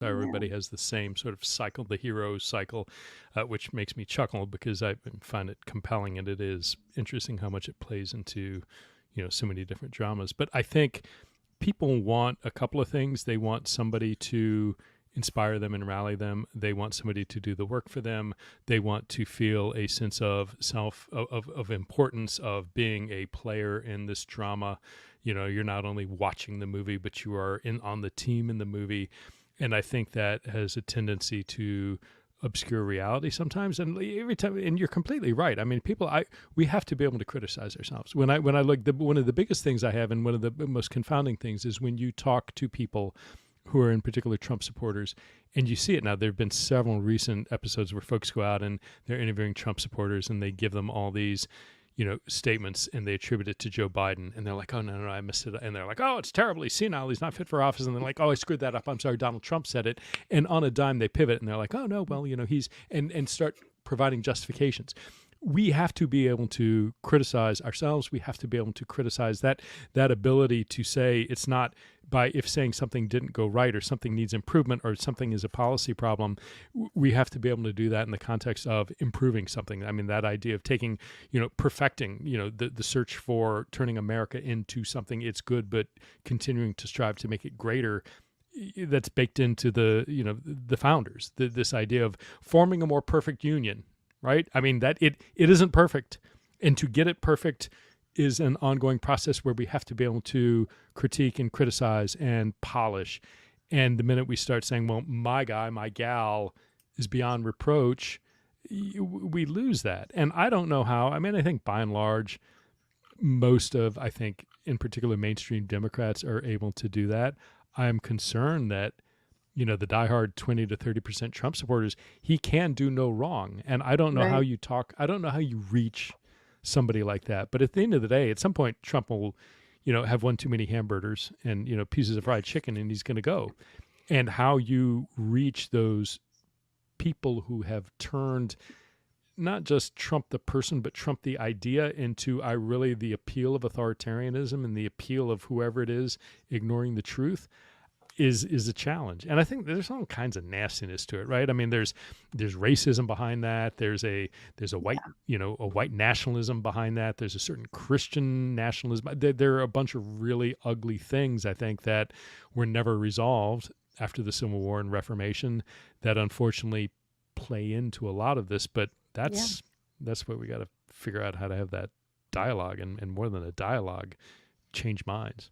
everybody has the same sort of cycle, the hero cycle, which makes me chuckle because I find it compelling, and it is interesting how much it plays into, so many different dramas. But I think people want a couple of things. They want somebody to inspire them and rally them. They want somebody to do the work for them. They want to feel a sense of of importance, of being a player in this drama. You're not only watching the movie, but you are on the team in the movie. And I think that has a tendency to obscure reality sometimes. And every time, and you're completely right. I mean, we have to be able to criticize ourselves. When I look, one of the biggest things I have, and one of the most confounding things, is when you talk to people who are in particular Trump supporters, and you see it now. There have been several recent episodes where folks go out and they're interviewing Trump supporters, and they give them all these, statements, and they attribute it to Joe Biden, and they're like, "Oh no, I missed it," and they're like, "Oh, it's terribly senile. He's not fit for office," and they're like, "Oh, I screwed that up. I'm sorry, Donald Trump said it." And on a dime, they pivot, and they're like, "Oh no, well, he's," and start providing justifications. We have to be able to criticize ourselves. We have to be able to criticize that ability to say it's not by if saying something didn't go right or something needs improvement or something is a policy problem. We have to be able to do that in the context of improving something. I mean, that idea of taking, perfecting, the search for turning America into something it's good, but continuing to strive to make it greater. That's baked into the founders, this idea of forming a more perfect union. Right? I mean, that it isn't perfect. And to get it perfect is an ongoing process where we have to be able to critique and criticize and polish. And the minute we start saying, well, my guy, my gal is beyond reproach, we lose that. And I don't know how. I mean, I think by and large, most of, I think, in particular, mainstream Democrats are able to do that. I'm concerned that the diehard 20 to 30% Trump supporters, he can do no wrong. And I don't know how you talk. I don't know how you reach somebody like that. But at the end of the day, at some point, Trump will, have one too many hamburgers and, pieces of fried chicken, and he's going to go. And how you reach those people who have turned not just Trump the person, but Trump the idea into really the appeal of authoritarianism and the appeal of whoever it is ignoring the truth is a challenge. And I think there's all kinds of nastiness to it, right? I mean, there's racism behind that. There's a white, a white nationalism behind that. There's a certain Christian nationalism. There are a bunch of really ugly things, I think, that were never resolved after the Civil War and Reformation that unfortunately play into a lot of this. But that's what we got to figure out, how to have that dialogue, and more than a dialogue, change minds.